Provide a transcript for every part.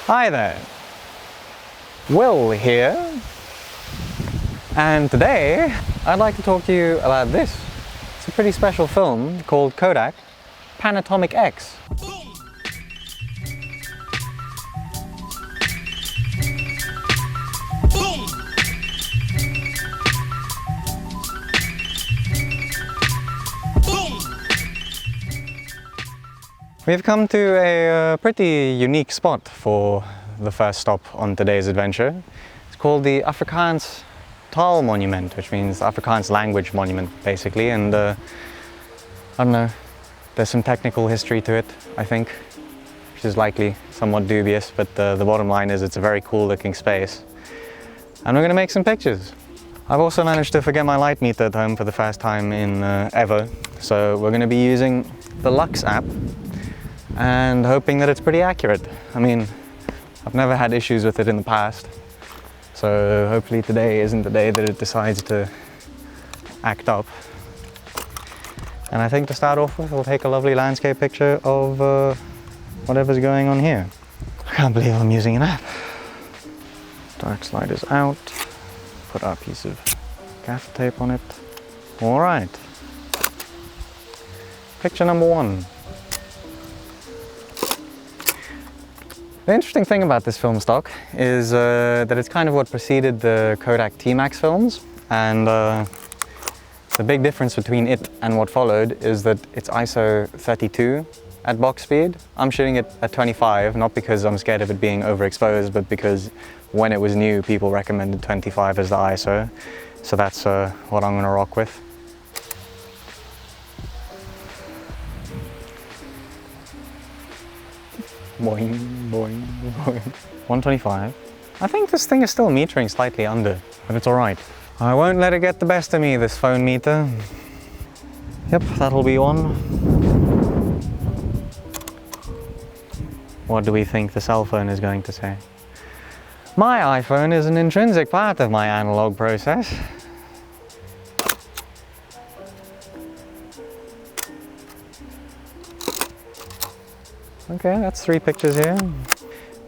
Hi there, Will here, and today I'd like to talk to you about this. It's a pretty special film called Kodak Panatomic-X. We've come to a pretty unique spot for the first stop on today's adventure. It's called the Afrikaans Taal Monument, which means Afrikaans language monument basically, and I don't know, there's some technical history to it, I think, which is likely somewhat dubious, but the bottom line is it's a very cool looking space. And we're going to make some pictures. I've also managed to forget my light meter at home for the first time in ever, so we're going to be using the Lux app and hoping that it's pretty accurate. I mean, I've never had issues with it in the past, so hopefully today isn't the day that it decides to act up. And I think to start off with, we'll take a lovely landscape picture of whatever's going on here. I can't believe I'm using an app. Dark sliders out, put our piece of gaffer tape on it. All right, picture number one. The interesting thing about this film stock is that it's kind of what preceded the Kodak T-Max films, and the big difference between it and what followed is that it's ISO 32 at box speed. I'm shooting it at 25, not because I'm scared of it being overexposed, but because when it was new, people recommended 25 as the ISO, so that's what I'm going to rock with. Boing, boing, boing. 125. I think this thing is still metering slightly under, but it's alright. I won't let it get the best of me, this phone meter. Yep, that'll be one. What do we think the cell phone is going to say? My iPhone is an intrinsic part of my analog process. Okay, that's 3 pictures here.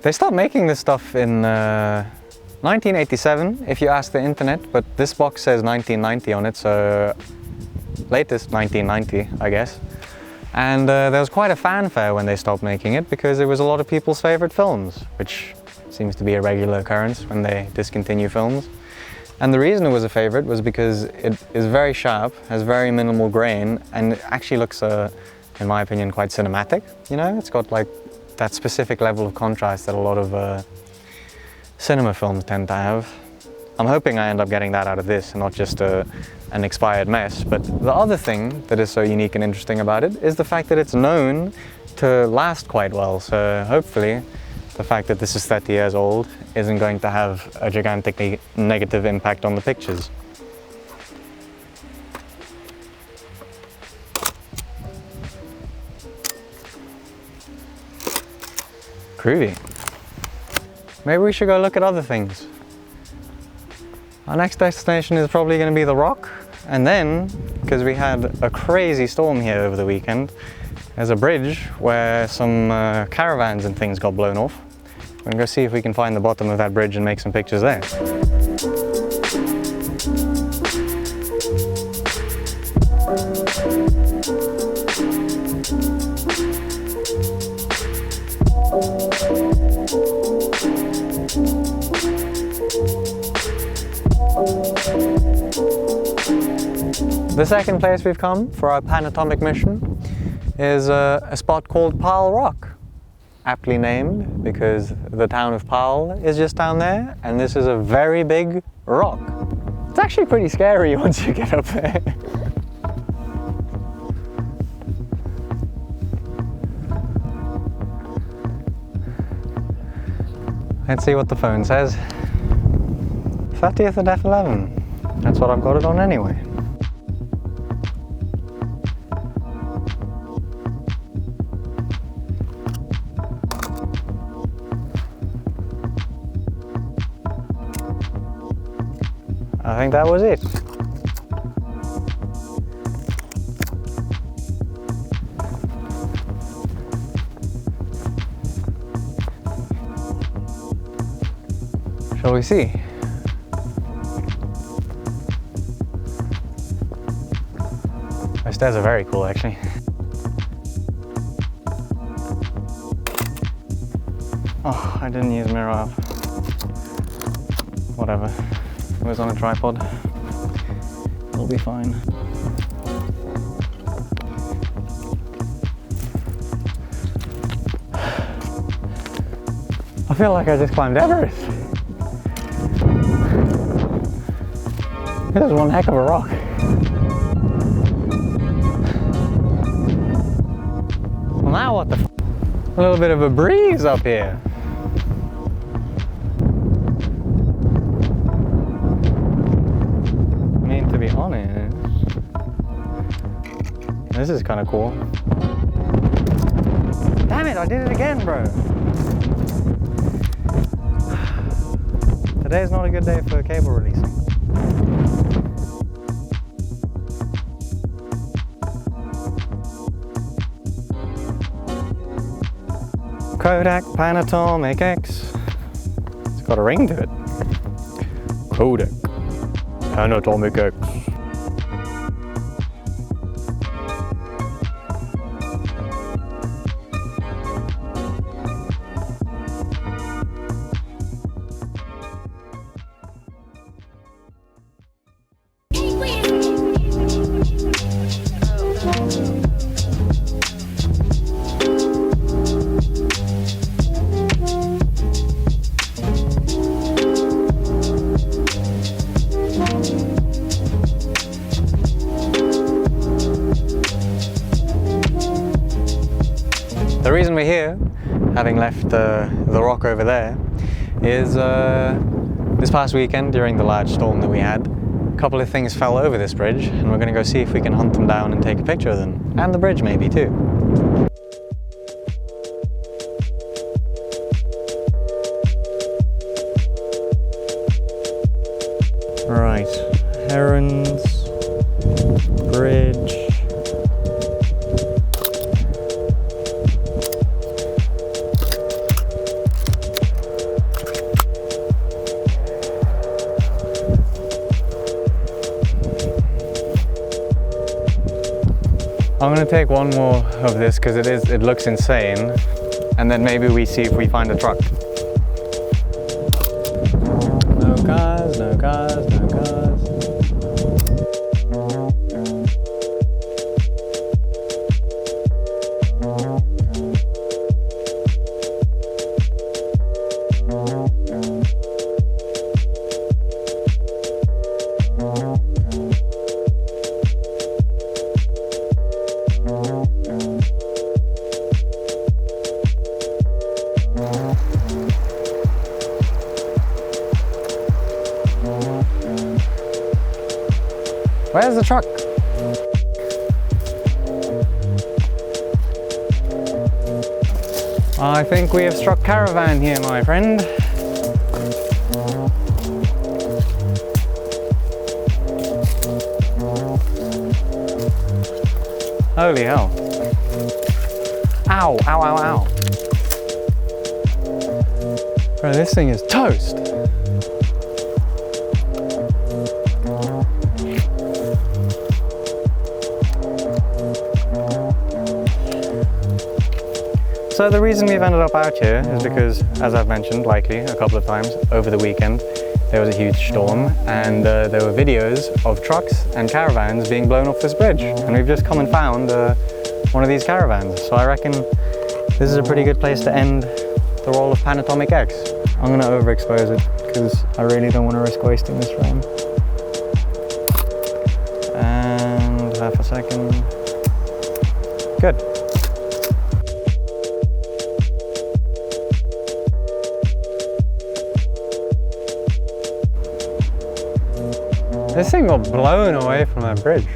They stopped making this stuff in 1987, if you ask the internet, but this box says 1990 on it, so latest 1990, I guess. And there was quite a fanfare when they stopped making it, because it was a lot of people's favorite films, which seems to be a regular occurrence when they discontinue films. And the reason it was a favorite was because it is very sharp, has very minimal grain, and it actually looks in my opinion, quite cinematic, you know? It's got like that specific level of contrast that a lot of cinema films tend to have. I'm hoping I end up getting that out of this and not just an expired mess. But the other thing that is so unique and interesting about it is the fact that it's known to last quite well. So hopefully the fact that this is 30 years old isn't going to have a gigantically negative impact on the pictures. Groovy. Maybe we should go look at other things. Our next destination is probably going to be the Rock, and then, because we had a crazy storm here over the weekend, there's a bridge where some caravans and things got blown off. We're going to go see if we can find the bottom of that bridge and make some pictures there. The second place we've come for our Panatomic mission is a spot called Paarl Rock, aptly named because the town of Paarl is just down there, and this is a very big rock. It's actually pretty scary once you get up there. Let's see what the phone says. 30th at F11. That's what I've got it on anyway. I think that was it. Shall we see? Those stairs are very cool, actually. Oh, I didn't use mirror up. Whatever. It was on a tripod. It'll be fine. I feel like I just climbed Everest. It is one heck of a rock. Well, now what the f? A little bit of a breeze up here. I mean, to be honest, this is kind of cool. Damn it, I did it again, bro. Today is not a good day for cable releasing. Kodak Panatomic-X. It's got a ring to it. Kodak Panatomic-X. The reason we're here, having left the rock over there, is this past weekend during the large storm that we had, a couple of things fell over this bridge, and we're going to go see if we can hunt them down and take a picture of them. And the bridge maybe too. Right, herons, bridge. I'm gonna take one more of this because it looks insane, and then maybe we see if we find a truck. No cars, no cars, no cars. Where's the truck? I think we have struck caravan here, my friend. Holy hell. Ow, ow, ow, ow. Bro, this thing is toast. So the reason we've ended up out here is because, as I've mentioned likely a couple of times over the weekend, there was a huge storm and there were videos of trucks and caravans being blown off this bridge. And we've just come and found one of these caravans. So I reckon this is a pretty good place to end the roll of Panatomic-X. I'm going to overexpose it because I really don't want to risk wasting this frame. And half a second. Good. This thing got blown away from that bridge.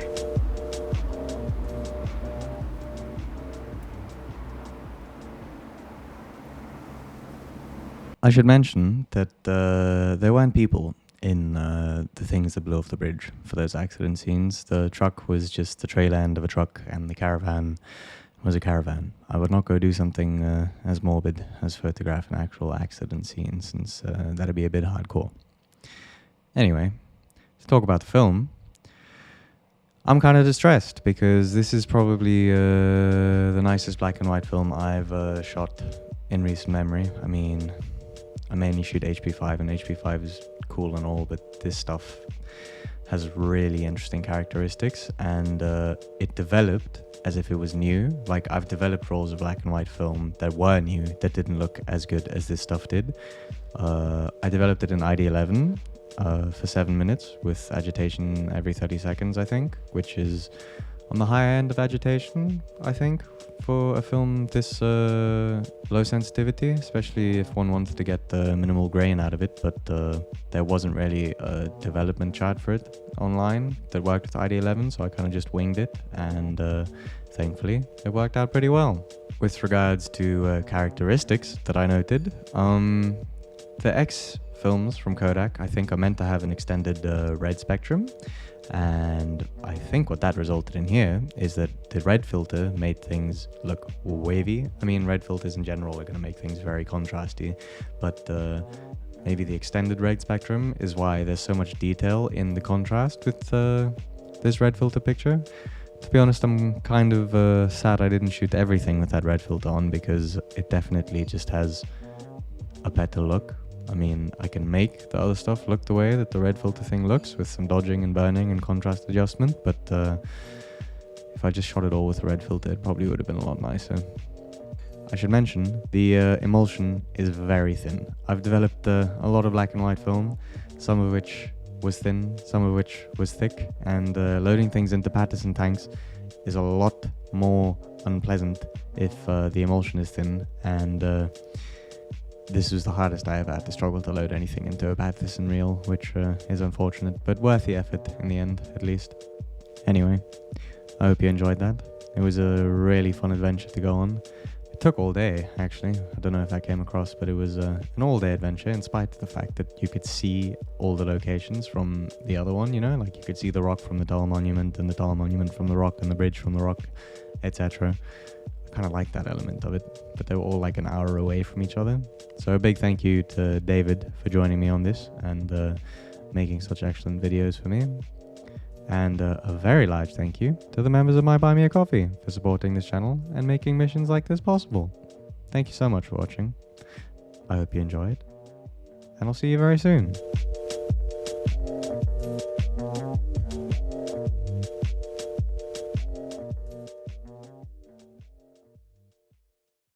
I should mention that there weren't people in the things that blew off the bridge for those accident scenes. The truck was just the trailer end of a truck, and the caravan was a caravan. I would not go do something as morbid as photograph an actual accident scene, since that'd be a bit hardcore. Anyway, to talk about the film, I'm kind of distressed because this is probably the nicest black and white film I've shot in recent memory. I mean, I mainly shoot HP5, and HP5 is cool and all, but this stuff has really interesting characteristics, and it developed as if it was new. Like, I've developed rolls of black and white film that were new, that didn't look as good as this stuff did. I developed it in ID11 for 7 minutes with agitation every 30 seconds, I think, which is on the higher end of agitation, I think, for a film this low sensitivity, especially if one wanted to get the minimal grain out of it. But there wasn't really a development chart for it online that worked with ID11, so I kind of just winged it, and thankfully it worked out pretty well. With regards to characteristics that I noted, the X films from Kodak, I think, are meant to have an extended red spectrum, and I think what that resulted in here is that the red filter made things look wavy. I mean, red filters in general are going to make things very contrasty, but maybe the extended red spectrum is why there's so much detail in the contrast with this red filter picture. To be honest, I'm kind of sad I didn't shoot everything with that red filter on, because it definitely just has a better look. I mean, I can make the other stuff look the way that the red filter thing looks, with some dodging and burning and contrast adjustment, but if I just shot it all with a red filter, it probably would have been a lot nicer. I should mention, the emulsion is very thin. I've developed a lot of black and white film, some of which was thin, some of which was thick, and loading things into Patterson tanks is a lot more unpleasant if the emulsion is thin, and this was the hardest I ever had to struggle to load anything into a Patterson reel, which is unfortunate, but worth the effort in the end, at least. Anyway, I hope you enjoyed that. It was a really fun adventure to go on. It took all day, actually. I don't know if that came across, but it was an all-day adventure, in spite of the fact that you could see all the locations from the other one, you know? Like, you could see the rock from the Tull Monument, and the Tull Monument from the rock, and the bridge from the rock, etc. I kind of like that element of it, but they were all like an hour away from each other. So a big thank you to David for joining me on this and making such excellent videos for me. And a very large thank you to the members of my Buy Me a Coffee for supporting this channel and making missions like this possible. Thank you so much for watching. I hope you enjoyed, and I'll see you very soon.